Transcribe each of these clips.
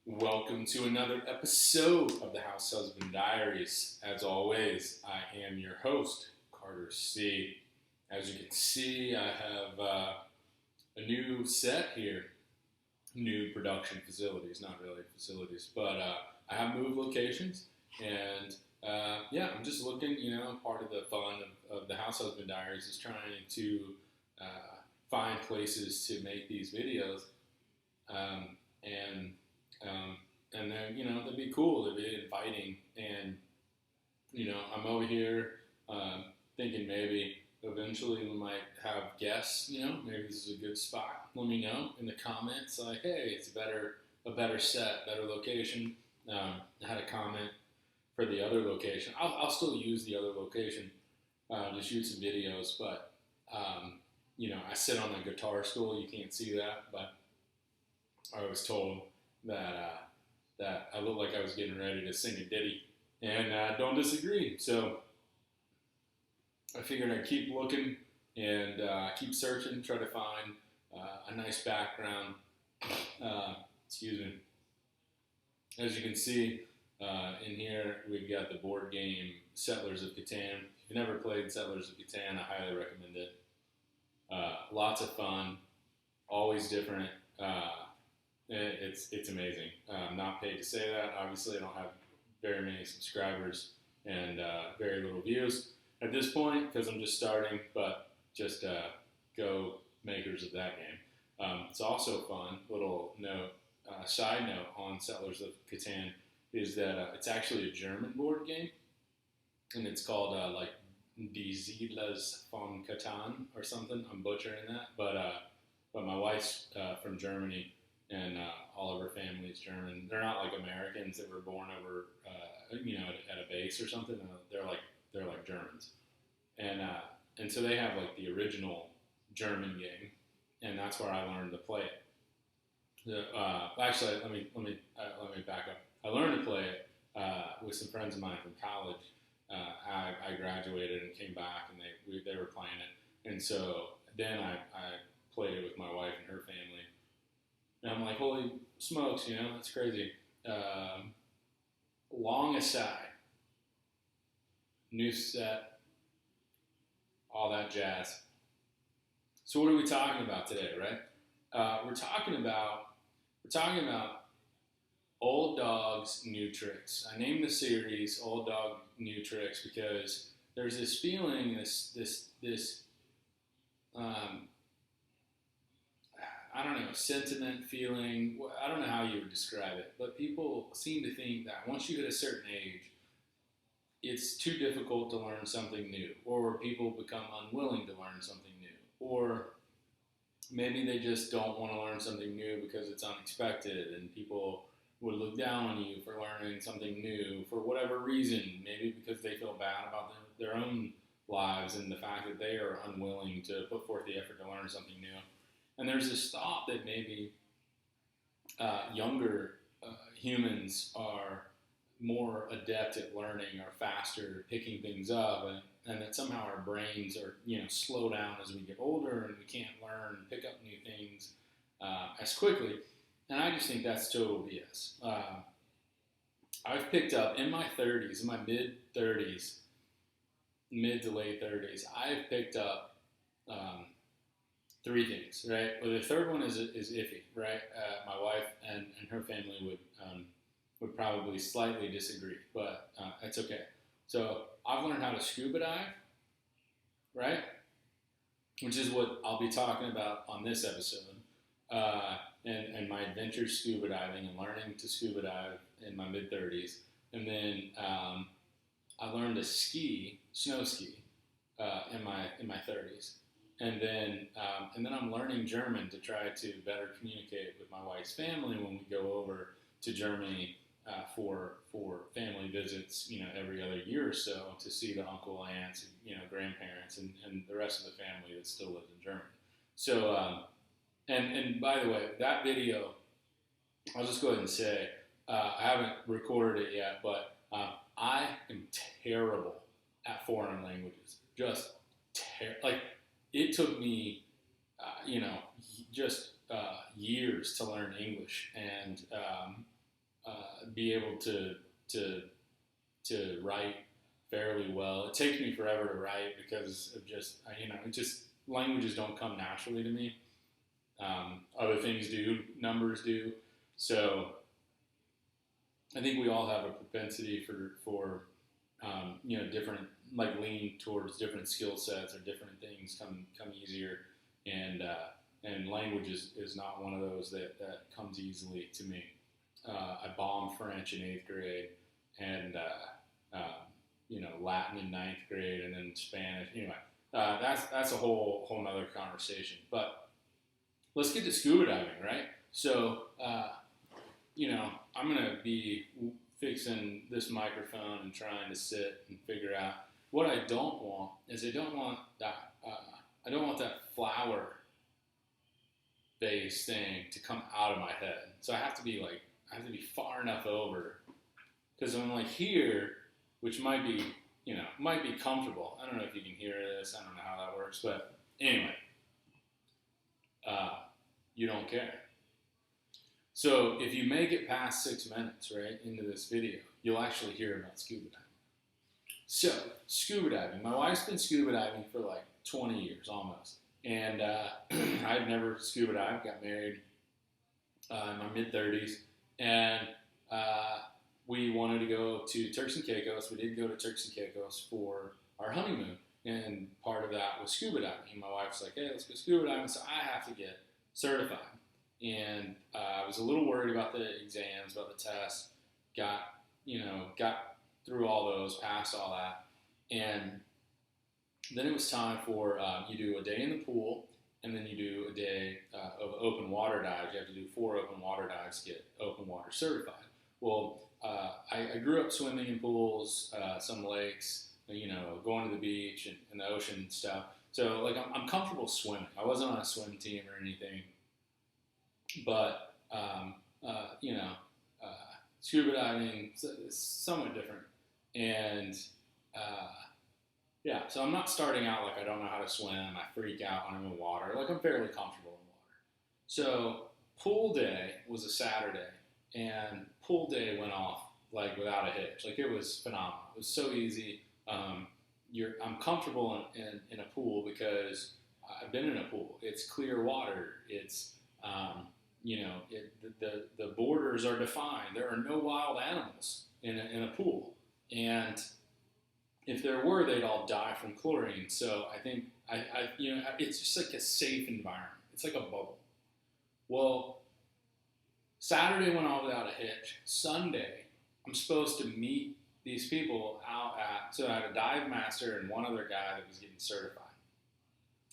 Welcome to another episode of the House Husband Diaries. As always, I am your host, Carter C. As you can see, I have a new set here, new production facilities, not really facilities, but I have moved locations, and I'm just looking, part of the fun of the House Husband Diaries is trying to find places to make these videos, and and then, that'd be cool. They'd be inviting. And, I'm over here thinking maybe eventually we might have guests, maybe this is a good spot. Let me know in the comments, like, hey, it's a better set, better location. I had a comment for the other location. I'll still use the other location to shoot some videos, but, I sit on a guitar stool. You can't see that, but I was told that I looked like I was getting ready to sing a ditty, and don't disagree. So I figured I'd keep looking and keep searching, try to find a nice background. Excuse me. As you can see in here, we've got the board game Settlers of Catan. If you've never played Settlers of Catan, I highly recommend it. Lots of fun, always different. It's amazing. I'm not paid to say that. Obviously, I don't have very many subscribers and very little views at this point because I'm just starting, but just go makers of that game. It's also fun. Little note, side note on Settlers of Catan is that it's actually a German board game, and it's called Die Siedlers von Catan or something. I'm butchering that, but my wife's from Germany. And all of her family's German. They're not like Americans that were born over, at a base or something. They're like Germans, and so they have like the original German game, and that's where I learned to play it. Actually, let me back up. I learned to play it with some friends of mine from college. I graduated and came back, and they were playing it, and so then I played it with my wife and her family. And I'm like, holy smokes, that's crazy. Long aside, new set, all that jazz. So what are we talking about today, right? We're talking about old dogs, new tricks. I named the series "Old Dog, New Tricks" because there's this feeling, this I don't know, sentiment, feeling, I don't know how you would describe it, but people seem to think that once you hit a certain age, it's too difficult to learn something new, or people become unwilling to learn something new, or maybe they just don't want to learn something new because it's unexpected, and people would look down on you for learning something new for whatever reason, maybe because they feel bad about their own lives and the fact that they are unwilling to put forth the effort to learn something new. And there's this thought that maybe younger humans are more adept at learning, or faster picking things up, and that somehow our brains are, slow down as we get older, and we can't learn and pick up new things as quickly. And I just think that's total BS. I've picked up in my 30s, in my mid-30s, mid to late 30s, I've picked up three things, right? Well, the third one is iffy, right? My wife and her family would probably slightly disagree, but that's okay. So I've learned how to scuba dive, right? Which is what I'll be talking about on this episode, and my adventures scuba diving and learning to scuba dive in my mid-30s. And then I learned to snow ski, in my 30s. And then I'm learning German to try to better communicate with my wife's family when we go over to Germany for family visits, every other year or so, to see the uncle, aunts, grandparents, and the rest of the family that still lives in Germany. So, and by the way, that video, I'll just go ahead and say, I haven't recorded it yet, but I am terrible at foreign languages. Just like. It took me, just years to learn English, and be able to write fairly well. It takes me forever to write because of just it just languages don't come naturally to me. Other things do, numbers do. So I think we all have a propensity for different, like, lean towards different skill sets, or different things come easier, and language is not one of those that comes easily to me. I bombed French in 8th grade, and Latin in 9th grade, and then Spanish. Anyway, that's a whole nother conversation. But let's get to scuba diving, right? So I'm gonna be fixing this microphone and trying to sit and figure out what I don't want. I don't want that flower base thing to come out of my head. So I have to be far enough over, because I'm like here, which might be comfortable. I don't know if you can hear this. I don't know how that works, but anyway, you don't care. So if you make it past 6 minutes, right, into this video, you'll actually hear about scuba diving. So, scuba diving. My wife's been scuba diving for like 20 years almost. And I'd never scuba dived, got married in my mid-30's. And we wanted to go to Turks and Caicos. We did go to Turks and Caicos for our honeymoon. And part of that was scuba diving. And my wife's like, hey, let's go scuba diving. So I have to get certified. And I was a little worried about the exams, about the tests. Got through all those, passed all that. And then it was time for, you do a day in the pool, and then you do a day of open water dives. You have to do 4 open water dives to get open water certified. Well, I grew up swimming in pools, some lakes, going to the beach and the ocean and stuff. So, like, I'm comfortable swimming. I wasn't on a swim team or anything. But, scuba diving is somewhat different. And, so I'm not starting out like I don't know how to swim. I freak out when I'm in water. Like, I'm fairly comfortable in water. So pool day was a Saturday, and pool day went off like without a hitch. Like, it was phenomenal. It was so easy. I'm comfortable in a pool because I've been in a pool. It's clear water. It's the borders are defined. There are no wild animals in a pool, and if there were, they'd all die from chlorine. So I think it's just like a safe environment. It's like a bubble. Well, Saturday went on without a hitch. Sunday, I'm supposed to meet these people so I had a dive master and one other guy that was getting certified.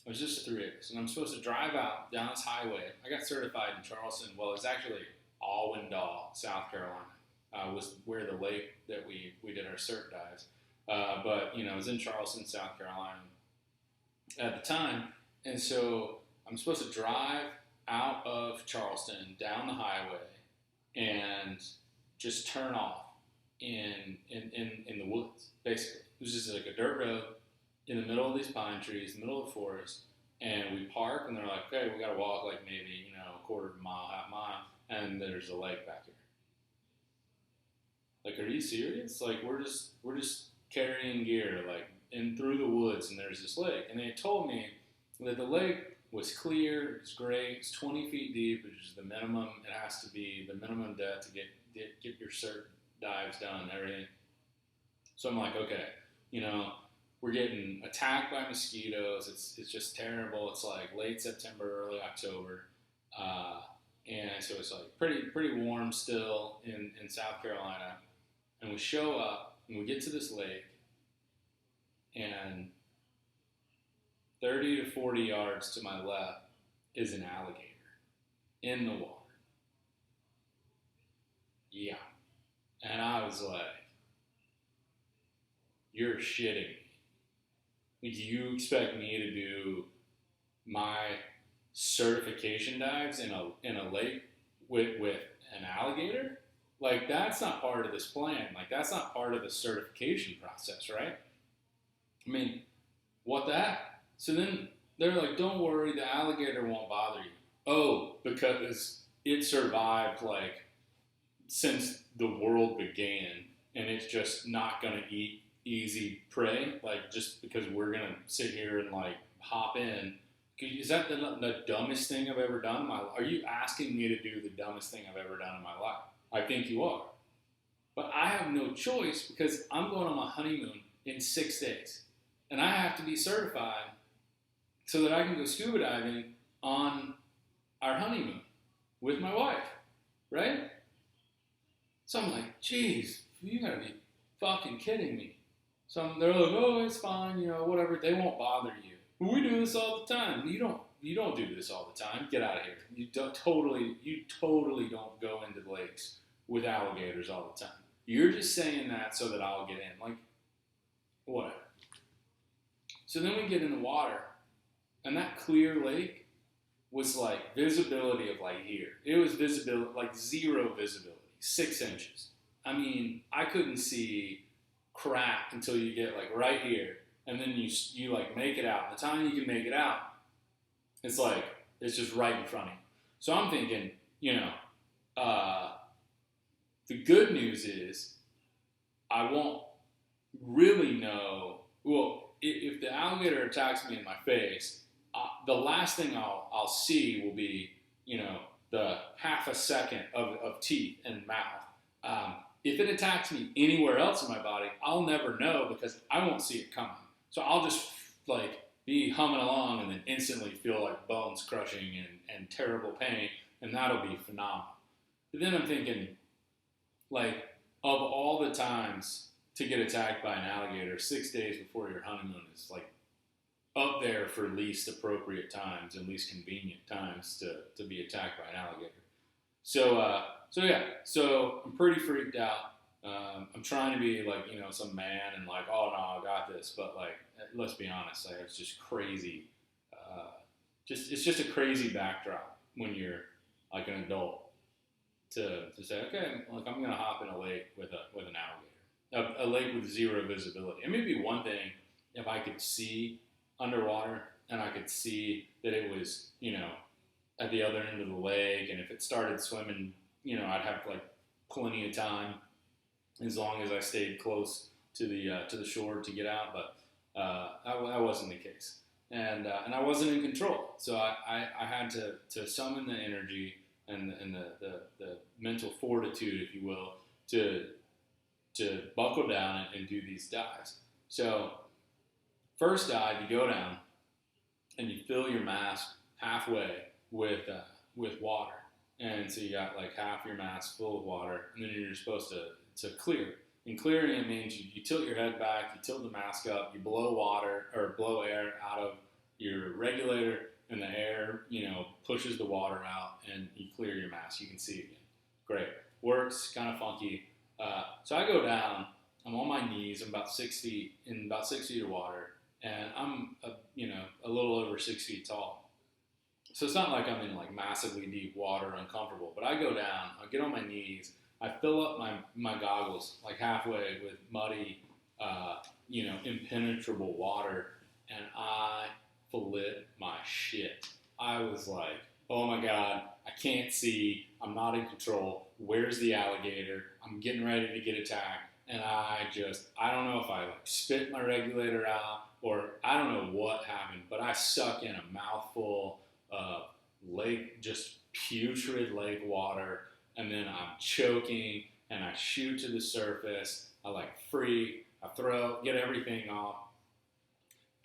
It was just 3 of us, and I'm supposed to drive out down this highway. I got certified in Charleston. Well, it's actually Allwindahl, South Carolina, was where the lake that we did our cert dives. But it was in Charleston, South Carolina at the time, and so I'm supposed to drive out of Charleston down the highway and just turn off in the woods. Basically, it was just like a dirt road in the middle of these pine trees, in the middle of the forest, and we park, and they're like, okay, we got to walk like maybe, a quarter of a mile, half mile, and there's a lake back here. Like, are you serious? Like, we're just carrying gear, like, in through the woods, and there's this lake. And they told me that the lake was clear, it's great, it's 20 feet deep, which is the minimum. It has to be the minimum depth to get your cert dives done and everything. So I'm like, okay, we're getting attacked by mosquitoes. It's just terrible. It's like late September, early October. And so it's like pretty warm still in South Carolina. And we show up and we get to this lake, and 30 to 40 yards to my left is an alligator in the water. Yeah. And I was like, you're shitting me. Do you expect me to do my certification dives in a lake with an alligator? Like, that's not part of this plan. Like, that's not part of the certification process, right? I mean, what that? So then they're like, don't worry, the alligator won't bother you. Oh, because it survived like since the world began, and it's just not going to eat easy prey, like just because we're going to sit here and like hop in. Is that the dumbest thing I've ever done in my life? Are you asking me to do the dumbest thing I've ever done in my life? I think you are. But I have no choice because I'm going on my honeymoon in 6 days. And I have to be certified so that I can go scuba diving on our honeymoon with my wife, right? So I'm like, geez, you gotta be fucking kidding me. So they're like, oh, it's fine, whatever. They won't bother you. But we do this all the time. You don't do this all the time. Get out of here. You totally don't go into the lakes with alligators all the time. You're just saying that so that I'll get in. Like, whatever. So then we get in the water, and that clear lake was like visibility of like here. It was visibility, like zero visibility, 6 inches. I mean, I couldn't see crap until you get like right here, and then you like make it out. The time you can make it out, it's like it's just right in front of you. So I'm thinking, the good news is I won't really know. Well, if the alligator attacks me in my face, the last thing I'll see will be, the half a second of teeth and mouth. If it attacks me anywhere else in my body, I'll never know because I won't see it coming. So I'll just like be humming along and then instantly feel like bones crushing and terrible pain, and that'll be phenomenal. But then I'm thinking, like, of all the times to get attacked by an alligator, 6 days before your honeymoon is like up there for least appropriate times and least convenient times to be attacked by an alligator. So I'm pretty freaked out. I'm trying to be like, some man and like, oh no, I got this. But like, let's be honest, like it's just crazy. It's just a crazy backdrop when you're like an adult to say, okay, like I'm gonna hop in a lake with an alligator, a lake with zero visibility. It may be one thing if I could see underwater and I could see that it was, at the other end of the lake, and if it started swimming, I'd have like plenty of time as long as I stayed close to the shore to get out. But that wasn't the case, and I wasn't in control. So I had to summon the energy and the mental fortitude, if you will, to buckle down and do these dives. So first dive, you go down and you fill your mask halfway with water, and so you got like half your mask full of water, and then you're supposed to clear. And clearing it means you tilt your head back, you tilt the mask up, you blow air out of your regulator, and the air pushes the water out, and you clear your mask. You can see again. Great, works. Kind of funky. So I go down. I'm on my knees. I'm about 6 feet in about 6 feet of water, and I'm a little over 6 feet tall. So it's not like I'm in like massively deep water, uncomfortable. But I go down. I get on my knees. I fill up my goggles like halfway with muddy, impenetrable water, and I flip my shit. I was like, oh my God, I can't see. I'm not in control. Where's the alligator? I'm getting ready to get attacked. And I don't know if I like spit my regulator out or I don't know what happened, but I suck in a mouthful of lake, just putrid lake water. And then I'm choking and I shoot to the surface. I like freak, get everything off.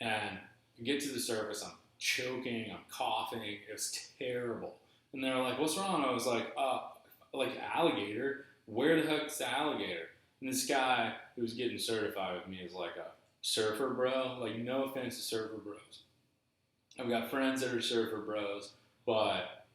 And I get to the surface, I'm choking, I'm coughing. It was terrible. And they're like, what's wrong? I was like alligator? Where the heck's the alligator? And this guy who was getting certified with me is like a surfer bro. Like, no offense to surfer bros. I've got friends that are surfer bros, but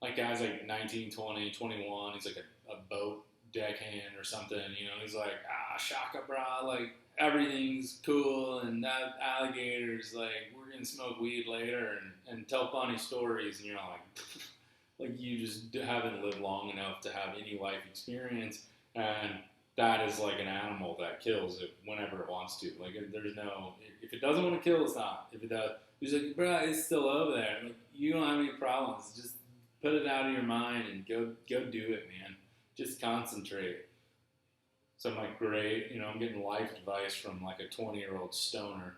like guys like 19, 20, 21, he's like a boat deckhand or something, he's like, shaka bra, like everything's cool, and that alligator's like, we're gonna smoke weed later and tell funny stories, and you're like you just haven't lived long enough to have any life experience, and that is like an animal that kills it whenever it wants to. Like, there's no, if it doesn't want to kill, it's not. If it does, he's like, bro, it's still over there. Like, you don't have any problems. Just put it out of your mind and go do it, man. just concentrate. So I'm like, great, I'm getting life advice from like a 20-year-old stoner.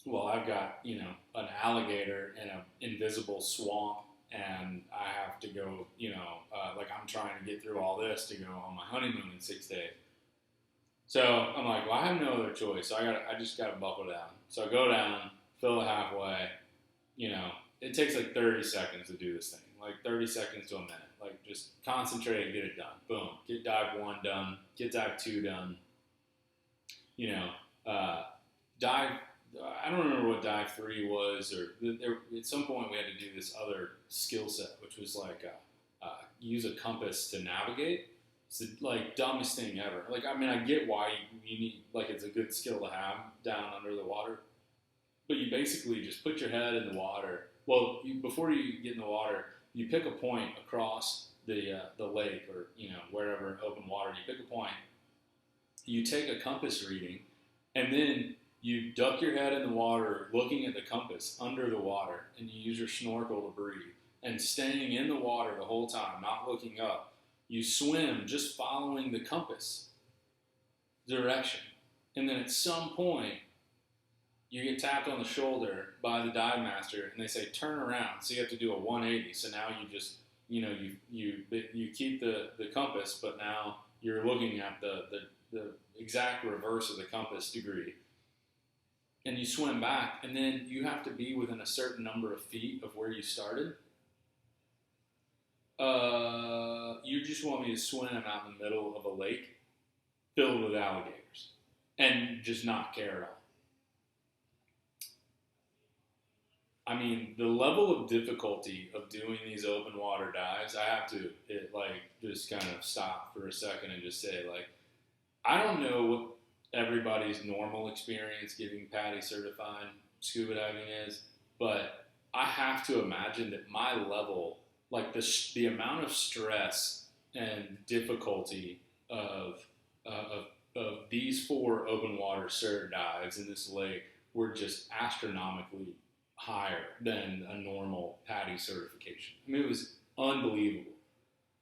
Well, I've got, an alligator in an invisible swamp, and I have to go, like I'm trying to get through all this to go on my honeymoon in 6 days. So I'm like, well, I have no other choice. So I just got to buckle down. So I go down, fill it halfway. It takes like 30 seconds to do this thing, like 30 seconds to a minute. Like just concentrate and get it done. Boom. Get dive 1 done. Get dive 2 done. Dive. I don't remember what dive 3 was, or at some point we had to do this other skill set, which was like use a compass to navigate. It's the like dumbest thing ever. Like, I mean, I get why you need, like, it's a good skill to have down under the water, but you basically just put your head in the water. Well, before you get in the water, you pick a point across the lake or wherever open water. You pick a point. You take a compass reading, and then you duck your head in the water, looking at the compass under the water, and you use your snorkel to breathe. And staying in the water the whole time, not looking up. You swim just following the compass direction. And then at some point, you get tapped on the shoulder by the dive master, and they say, turn around. So you have to do a 180. So now you just, you keep the compass, but now you're looking at the exact reverse of the compass degree. And you swim back, and then you have to be within a certain number of feet of where you started. You just want me to swim out in the middle of a lake filled with alligators and just not care at all. I mean, the level of difficulty of doing these open water dives, I have to just kind of stop for a second and just say, like, I don't know what everybody's normal experience getting PADI certified scuba diving is, but I have to imagine that my level, like the amount of stress and difficulty of these 4 open water cert dives in this lake were just astronomically higher than a normal PADI certification. I mean, it was unbelievable.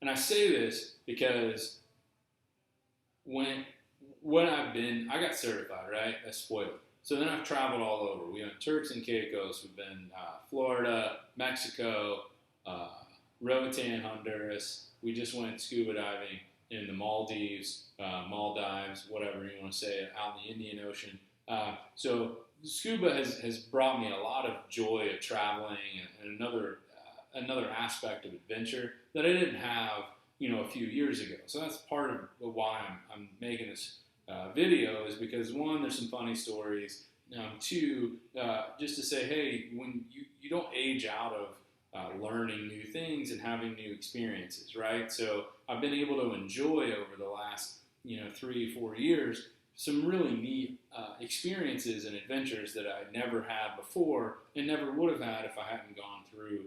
And I say this because when I got certified, right? I spoiled. So then I've traveled all over. We went Turks and Caicos. We've been Florida, Mexico, Roatan, Honduras. We just went scuba diving in the Maldives, Maldives, whatever you want to say, out in the Indian Ocean. So scuba has brought me a lot of joy of traveling and another aspect of adventure that I didn't have, a few years ago. So that's part of why I'm making this video, is because 1, there's some funny stories. 2, just to say, hey, when you don't age out of learning new things and having new experiences, right? So I've been able to enjoy over the last, 3-4 years, some really neat experiences and adventures that I never had before and never would have had if I hadn't gone through,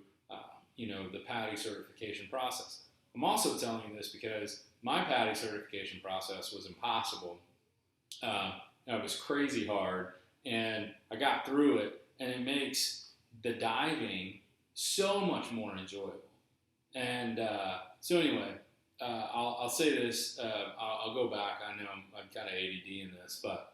the PADI certification process. I'm also telling you this because my PADI certification process was impossible. It was crazy hard, and I got through it, and it makes the diving so much more enjoyable. And so anyway, I'll say this. I'll go back. I know I'm kind of ADD in this, but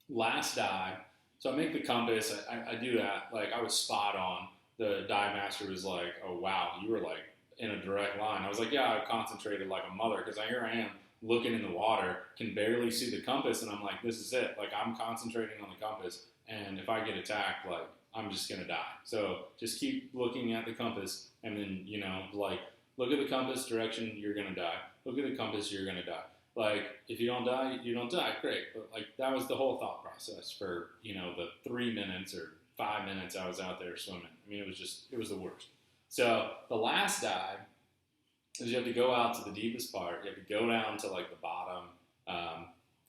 last dive, so I make the compass. I do that. Like, I was spot on. The dive master was like, "Oh wow, you were like in a direct line." I was like, "Yeah, I concentrated like a mother," because here I am looking in the water, can barely see the compass, and I'm like, "This is it." Like, I'm concentrating on the compass, and if I get attacked, like, I'm just gonna die. So just keep looking at the compass, and then like, look at the compass direction, you're gonna die. Look at the compass, you're gonna die. Like, if you don't die, you don't die. Great. But like, that was the whole thought process for the 3 minutes or 5 minutes I was out there swimming. I mean, it was the worst. So the last dive is you have to go out to the deepest part. You have to go down to like the bottom,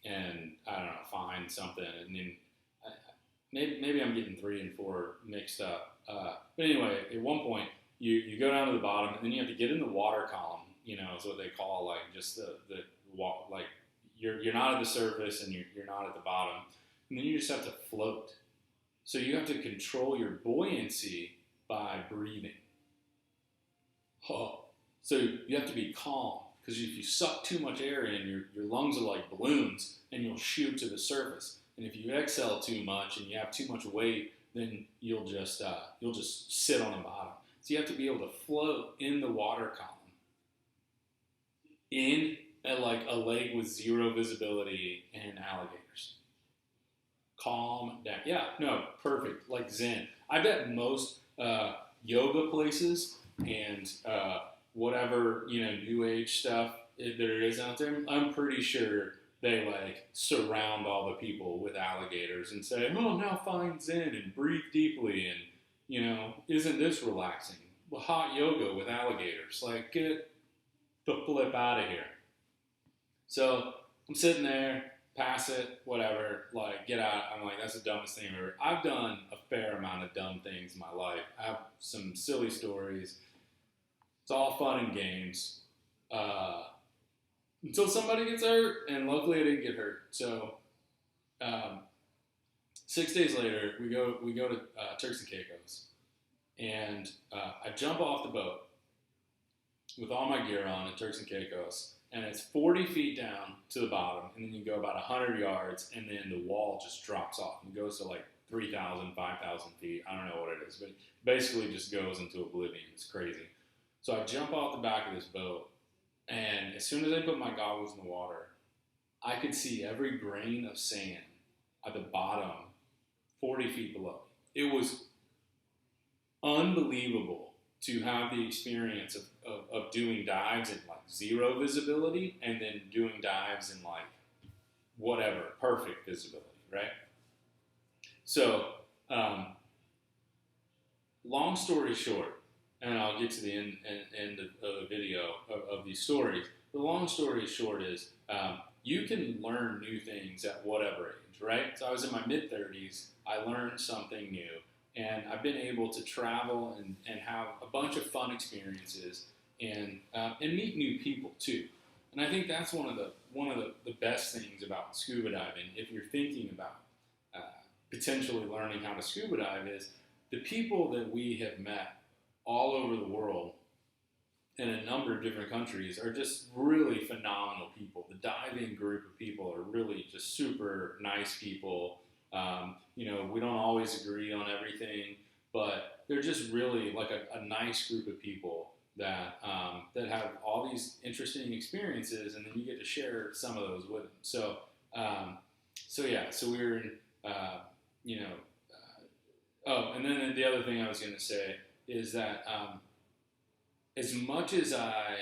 and I don't know, find something, and then maybe I'm getting 3 and 4 mixed up. But anyway, at one point you go down to the bottom, and then you have to get in the water column. Is what they call like just the like you're not at the surface and you're not at the bottom, and then you just have to float. So you have to control your buoyancy by breathing. Oh, so you have to be calm. because if you suck too much air in, your lungs are like balloons, and you'll shoot to the surface. And if you exhale too much and you have too much weight, then you'll just sit on the bottom. So you have to be able to float in the water column in like a lake with zero visibility and alligators. Calm down. Yeah, no, perfect. Like Zen. I bet most yoga places and whatever New Age stuff there is out there, I'm pretty sure they like surround all the people with alligators and say, "Oh, now find Zen and breathe deeply and isn't this relaxing? Well, hot yoga with alligators. Like, get the flip out of here." So I'm sitting there, pass it, whatever, like, get out. I'm like, that's the dumbest thing ever. I've done a fair amount of dumb things in my life. I have some silly stories. It's all fun and games. Until somebody gets hurt, and luckily I didn't get hurt. So 6 days later, we go to Turks and Caicos, and I jump off the boat with all my gear on at Turks and Caicos, and it's 40 feet down to the bottom, and then you go about 100 yards, and then the wall just drops off and goes to like 3,000, 5,000 feet. I don't know what it is, but basically just goes into oblivion. It's crazy. So I jump off the back of this boat, and as soon as I put my goggles in the water, I could see every grain of sand at the bottom, 40 feet below. It was unbelievable to have the experience of doing dives in like zero visibility and then doing dives in like whatever, perfect visibility, right? So, long story short, and I'll get to the end of the video of these stories. The long story short is you can learn new things at whatever age, right? So I was in my mid-30's. I learned something new, and I've been able to travel and have a bunch of fun experiences and meet new people too. And I think that's one of the best things about scuba diving. If you're thinking about potentially learning how to scuba dive, is the people that we have met all over the world in a number of different countries are just really phenomenal people. The diving group of people are really just super nice people. We don't always agree on everything, but they're just really like a nice group of people that have all these interesting experiences, and then you get to share some of those with them. So we were in, and then the other thing I was going to say is that as much as I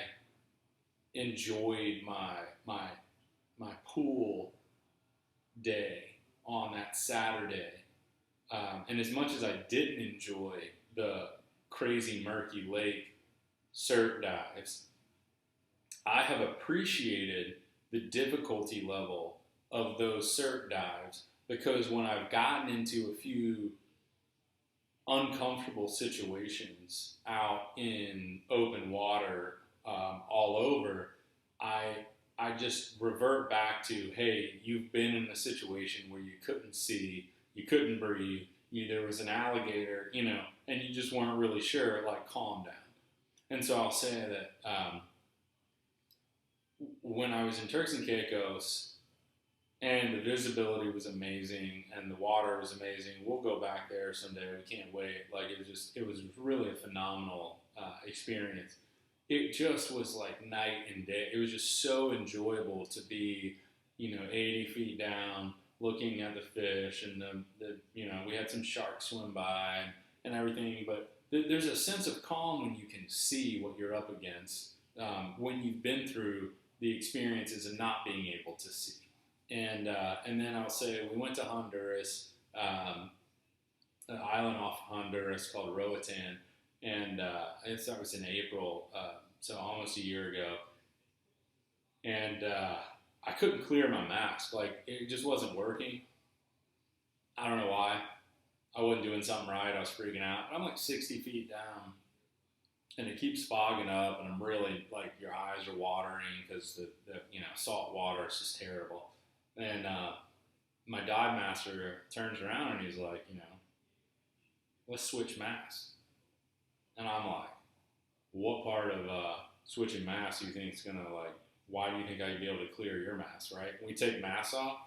enjoyed my pool day on that Saturday, and as much as I didn't enjoy the crazy murky lake surf dives, I have appreciated the difficulty level of those surf dives, because when I've gotten into a few uncomfortable situations out in open water all over, I just revert back to, hey, you've been in a situation where you couldn't see, you couldn't breathe, there was an alligator, and you just weren't really sure, like, calm down. And so I'll say that when I was in Turks and Caicos, and the visibility was amazing, and the water was amazing. We'll go back there someday. We can't wait. Like, it was really a phenomenal experience. It just was like night and day. It was just so enjoyable to be, 80 feet down, looking at the fish, and we had some sharks swim by and everything. But there's a sense of calm when you can see what you're up against, when you've been through the experiences and not being able to see. And then I'll say we went to Honduras, an island off Honduras called Roatan, and that was in April, so almost a year ago. And I couldn't clear my mask. Like, it just wasn't working. I don't know why. I wasn't doing something right. I was freaking out. I'm like 60 feet down, and it keeps fogging up, and I'm really, like, your eyes are watering because the salt water is just terrible. And my dive master turns around and he's like, let's switch masks. And I'm like, what part of switching masks, you think it's going to like, why do you think I'd be able to clear your mask, right? When we take masks off,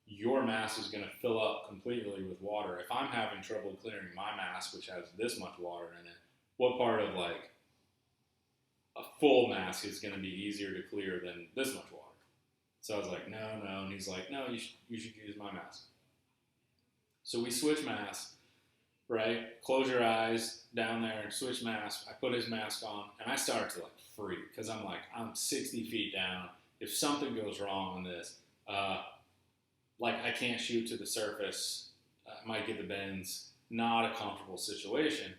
your mask is going to fill up completely with water. If I'm having trouble clearing my mask, which has this much water in it, what part of like a full mask is going to be easier to clear than this much water? So I was like, no. And he's like, no, you should use my mask. So we switch masks, right? Close your eyes down there and switch masks. I put his mask on and I start to like freak because I'm like, I'm 60 feet down. If something goes wrong on this, like I can't shoot to the surface, might get the bends, not a comfortable situation.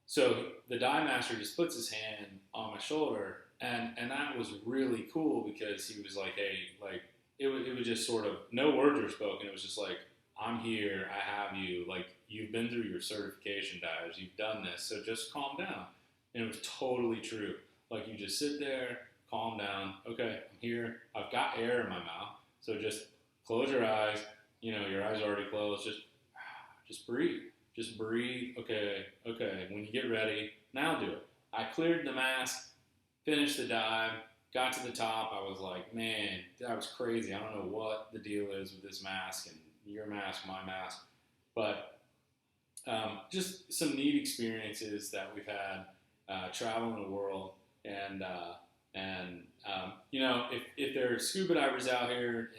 So the dive master just puts his hand on my shoulder, and that was really cool because he was like, hey, like it was just sort of, no words were spoken. It was just like, I'm here, I have you, like you've been through your certification dives, you've done this, so just calm down. And it was totally true. Like you just sit there, calm down, okay, I'm here, I've got air in my mouth, so just close your eyes, your eyes are already closed, just breathe. Just breathe, okay, when you get ready, now do it. I cleared the mask, finished the dive, got to the top, I was like, man, that was crazy. I don't know what the deal is with this mask and your mask, my mask, but just some neat experiences that we've had traveling the world, and if there are scuba divers out here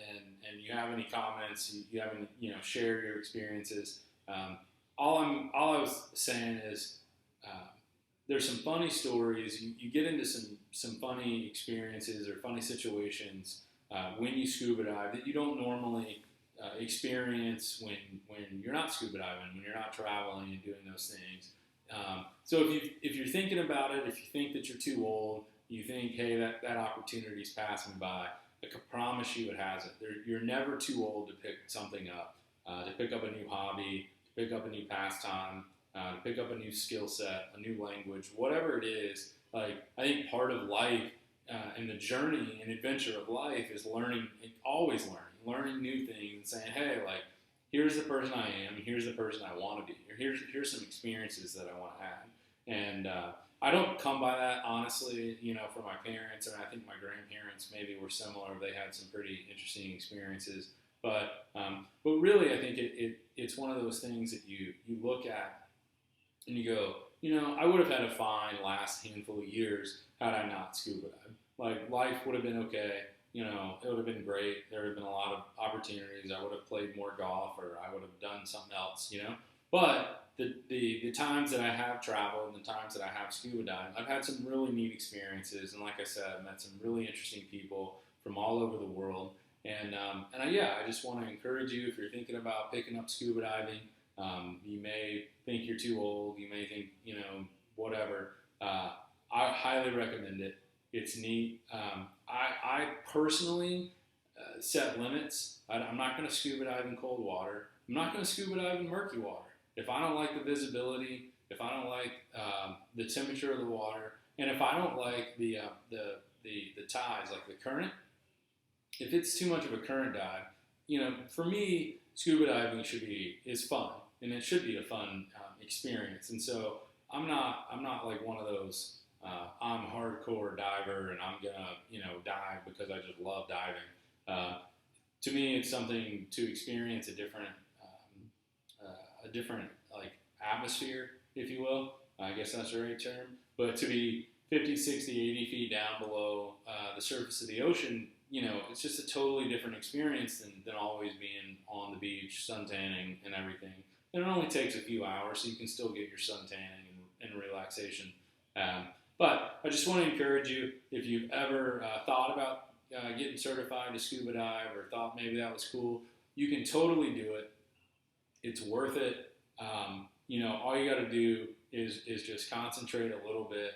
and you have any comments, you haven't shared your experiences. All I was saying is there's some funny stories. You get into some funny experiences or funny situations when you scuba dive that you don't normally experience when you're not scuba diving, when you're not traveling and doing those things. So if you're thinking about it, if you think that you're too old, you think, hey, that opportunity's passing by, I can promise you it hasn't. You're never too old to pick something up, to pick up a new hobby, pick up a new pastime, to pick up a new skill set, a new language, whatever it is. Like, I think part of life and the journey and adventure of life is learning, always learning new things and saying, hey, like, here's the person I am, here's the person I want to be, or here's some experiences that I want to have. And I don't come by that, honestly, for my parents, and I think my grandparents maybe were similar. They had some pretty interesting experiences. But really, I think it's one of those things that you look at and you go, I would have had a fine last handful of years had I not scuba dived. Like, life would have been okay. It would have been great. There would have been a lot of opportunities. I would have played more golf, or I would have done something else, But the times that I have traveled and the times that I have scuba dived, I've had some really neat experiences. And like I said, I've met some really interesting people from all over the world. And I just want to encourage you, if you're thinking about picking up scuba diving, you may think you're too old, you may think, whatever. I highly recommend it. It's neat. I personally set limits. I'm not going to scuba dive in cold water. I'm not going to scuba dive in murky water. If I don't like the visibility, if I don't like the temperature of the water, and if I don't like the tides, like the current, if it's too much of a current dive, for me, scuba diving is fun, and it should be a fun experience. And so I'm not like one of those. I'm a hardcore diver, and I'm gonna dive because I just love diving. To me, it's something to experience a different like atmosphere, if you will. I guess that's the right term. But to be 50, 60, 80 feet down below the surface of the ocean, it's just a totally different experience than always being on the beach, suntanning and everything. And it only takes a few hours, so you can still get your suntanning and relaxation. But I just want to encourage you, if you've ever thought about getting certified to scuba dive, or thought maybe that was cool, you can totally do it. It's worth it. All you got to do is just concentrate a little bit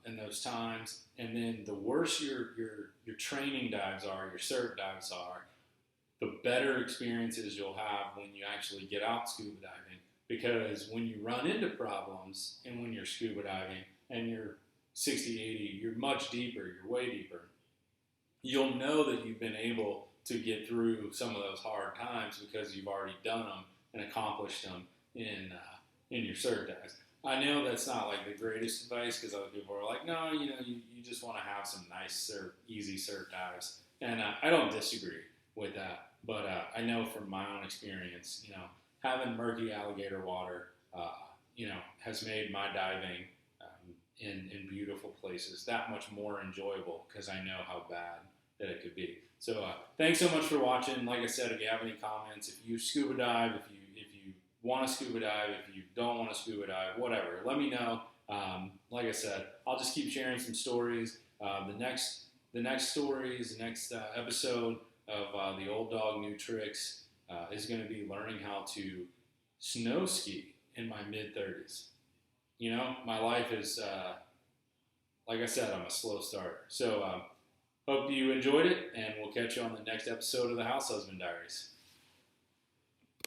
in those times, and then the worse your training dives are, your cert dives are, the better experiences you'll have when you actually get out scuba diving. Because when you run into problems, and when you're scuba diving and you're 60, 80, you're much deeper, you're way deeper, you'll know that you've been able to get through some of those hard times because you've already done them and accomplished them in your cert dives. I know that's not like the greatest advice because other people are like, no, you just want to have some nice surf, easy surf dives, and I don't disagree with that. But I know from my own experience, having murky alligator water, has made my diving in beautiful places that much more enjoyable because I know how bad that it could be. So thanks so much for watching. Like I said, if you have any comments, if you scuba dive, if you want to scuba dive, if you don't want to scuba dive, whatever, let me know. Like I said, I'll just keep sharing some stories. The next stories, the next episode of the Old Dog New Tricks is going to be learning how to snow ski in my mid-30s. My life is, like I said, I'm a slow starter. So hope you enjoyed it, and we'll catch you on the next episode of the House Husband Diaries.